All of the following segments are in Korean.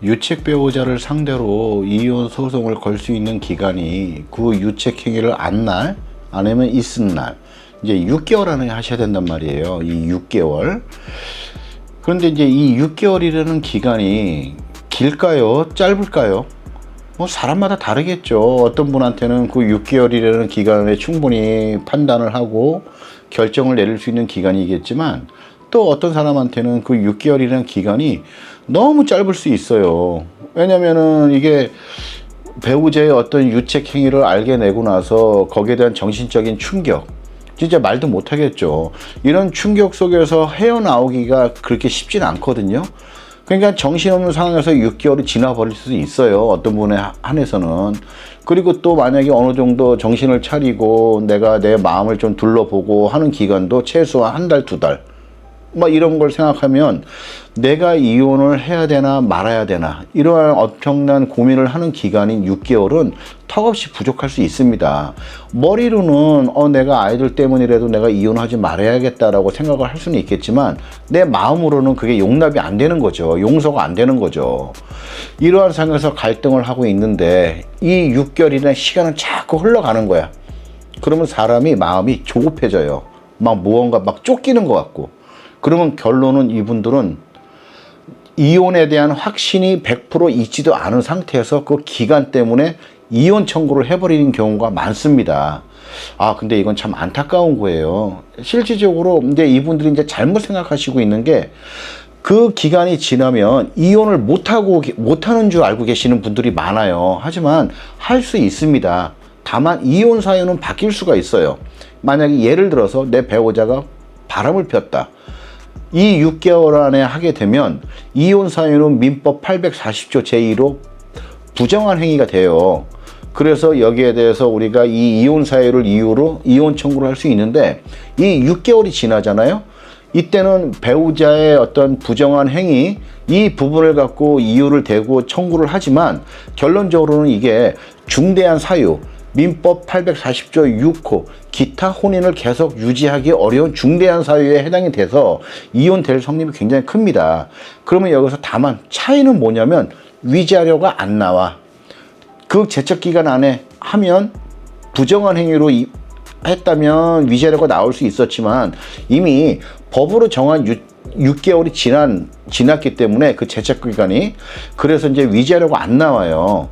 유책 배우자를 상대로 이혼 소송을 걸 수 있는 기간이 그 유책 행위를 안 날, 아니면 있은 날, 이제 6개월 안에 하셔야 된단 말이에요. 이 6개월. 그런데 이제 이 6개월이라는 기간이 길까요? 짧을까요? 뭐 사람마다 다르겠죠. 어떤 분한테는 그 6개월이라는 기간에 충분히 판단을 하고 결정을 내릴 수 있는 기간이겠지만, 또 어떤 사람한테는 그 6개월이라는 기간이 너무 짧을 수 있어요. 왜냐면은 이게 배우자의 어떤 유책 행위를 알게 되고 나서 거기에 대한 정신적인 충격, 진짜 말도 못 하겠죠. 이런 충격 속에서 헤어나오기가 그렇게 쉽진 않거든요. 그러니까 정신없는 상황에서 6개월이 지나버릴 수도 있어요. 어떤 분에 한해서는. 그리고 또 만약에 어느 정도 정신을 차리고 내가 내 마음을 좀 둘러보고 하는 기간도 최소한 한 달, 두 달. 뭐 이런 걸 생각하면 내가 이혼을 해야 되나 말아야 되나 이러한 엄청난 고민을 하는 기간인 6개월은 턱없이 부족할 수 있습니다. 머리로는 내가 아이들 때문이라도 내가 이혼하지 말아야겠다라고 생각을 할 수는 있겠지만 내 마음으로는 그게 용납이 안 되는 거죠. 용서가 안 되는 거죠. 이러한 상황에서 갈등을 하고 있는데 이 6개월이라는 시간은 자꾸 흘러가는 거야. 그러면 사람이 마음이 조급해져요. 막 무언가 막 쫓기는 것 같고. 그러면 결론은 이분들은 이혼에 대한 확신이 100% 있지도 않은 상태에서 그 기간 때문에 이혼 청구를 해버리는 경우가 많습니다. 근데 이건 참 안타까운 거예요. 실질적으로 이제 이분들이 이제 잘못 생각하시고 있는 게 그 기간이 지나면 이혼을 못하는 줄 알고 계시는 분들이 많아요. 하지만 할 수 있습니다. 다만 이혼 사유는 바뀔 수가 있어요. 만약에 예를 들어서 내 배우자가 바람을 폈다. 이 6개월 안에 하게 되면 이혼 사유는 민법 840조 제2로 부정한 행위가 돼요. 그래서 여기에 대해서 우리가 이 이혼 사유를 이유로 이혼 청구를 할 수 있는데 이 6개월이 지나잖아요. 이때는 배우자의 어떤 부정한 행위 이 부분을 갖고 이유를 대고 청구를 하지만 결론적으로는 이게 중대한 사유 민법 840조 6호 기타 혼인을 계속 유지하기 어려운 중대한 사유에 해당이 돼서 이혼될 성립이 굉장히 큽니다. 그러면 여기서 다만 차이는 뭐냐면 위자료가 안 나와. 그 제척기간 안에 하면 부정한 행위로 했다면 위자료가 나올 수 있었지만 이미 법으로 정한 6개월이 지났기 때문에 그 제척기간이 그래서 이제 위자료가 안 나와요.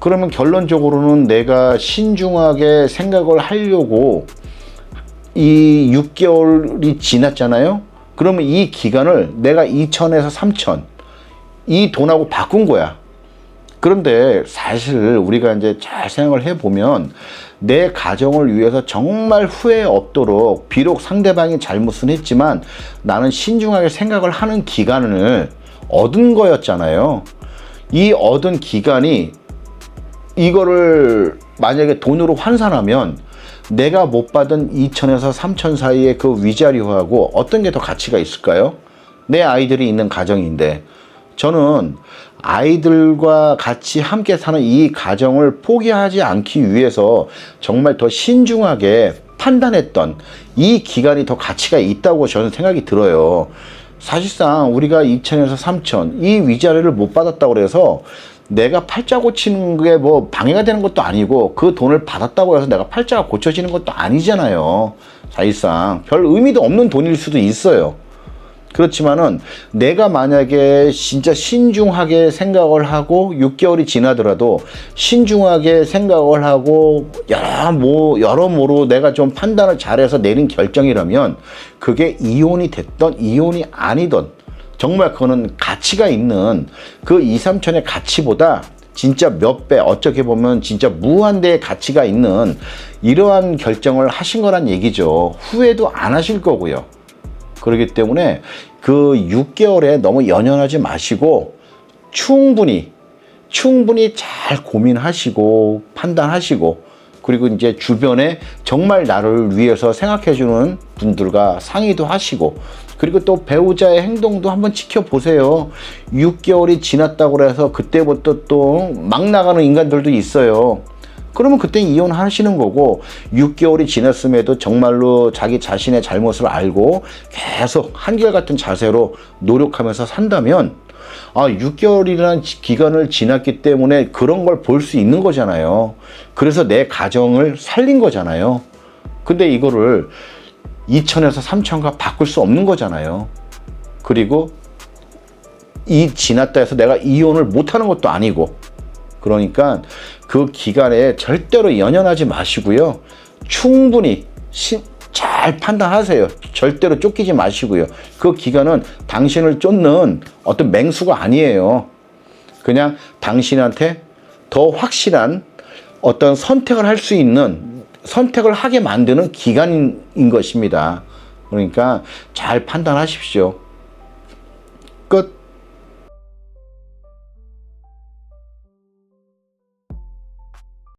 그러면 결론적으로는 내가 신중하게 생각을 하려고 이 6개월이 지났잖아요. 그러면 이 기간을 내가 2천에서 3천 이 돈하고 바꾼 거야. 그런데 사실 우리가 이제 잘 생각을 해보면 내 가정을 위해서 정말 후회 없도록 비록 상대방이 잘못은 했지만 나는 신중하게 생각을 하는 기간을 얻은 거였잖아요. 이 얻은 기간이 이거를 만약에 돈으로 환산하면 내가 못 받은 2천에서 3천 사이의 그 위자료하고 어떤 게 더 가치가 있을까요? 내 아이들이 있는 가정인데 저는 아이들과 같이 함께 사는 이 가정을 포기하지 않기 위해서 정말 더 신중하게 판단했던 이 기간이 더 가치가 있다고 저는 생각이 들어요. 사실상 우리가 2천에서 3천 이 위자료를 못 받았다고 해서 내가 팔자 고치는 게 뭐 방해가 되는 것도 아니고 그 돈을 받았다고 해서 내가 팔자가 고쳐지는 것도 아니잖아요. 사실상 별 의미도 없는 돈일 수도 있어요. 그렇지만은 내가 만약에 진짜 신중하게 생각을 하고 6개월이 지나더라도 신중하게 생각을 하고 여러모로 내가 좀 판단을 잘해서 내린 결정이라면 그게 이혼이 됐던 이혼이 아니던 정말 그거는 가치가 있는 그 2, 3천의 가치보다 진짜 몇 배, 어떻게 보면 진짜 무한대의 가치가 있는 이러한 결정을 하신 거란 얘기죠. 후회도 안 하실 거고요. 그렇기 때문에 그 6개월에 너무 연연하지 마시고 충분히 잘 고민하시고 판단하시고 그리고 이제 주변에 정말 나를 위해서 생각해주는 분들과 상의도 하시고 그리고 또 배우자의 행동도 한번 지켜보세요. 6개월이 지났다고 해서 그때부터 또 막 나가는 인간들도 있어요. 그러면 그때 이혼하시는 거고 6개월이 지났음에도 정말로 자기 자신의 잘못을 알고 계속 한결같은 자세로 노력하면서 산다면 6개월이라는 기간을 지났기 때문에 그런 걸 볼 수 있는 거잖아요. 그래서 내 가정을 살린 거잖아요. 근데 이거를 2천에서 3천과 바꿀 수 없는 거잖아요. 그리고 이 지났다 해서 내가 이혼을 못하는 것도 아니고, 그러니까 그 기간에 절대로 연연하지 마시고요. 충분히 잘 판단하세요. 절대로 쫓기지 마시고요. 그 기간은 당신을 쫓는 어떤 맹수가 아니에요. 그냥 당신한테 더 확실한 어떤 선택을 할 수 있는, 선택을 하게 만드는 기간인 것입니다. 그러니까 잘 판단하십시오. 끝.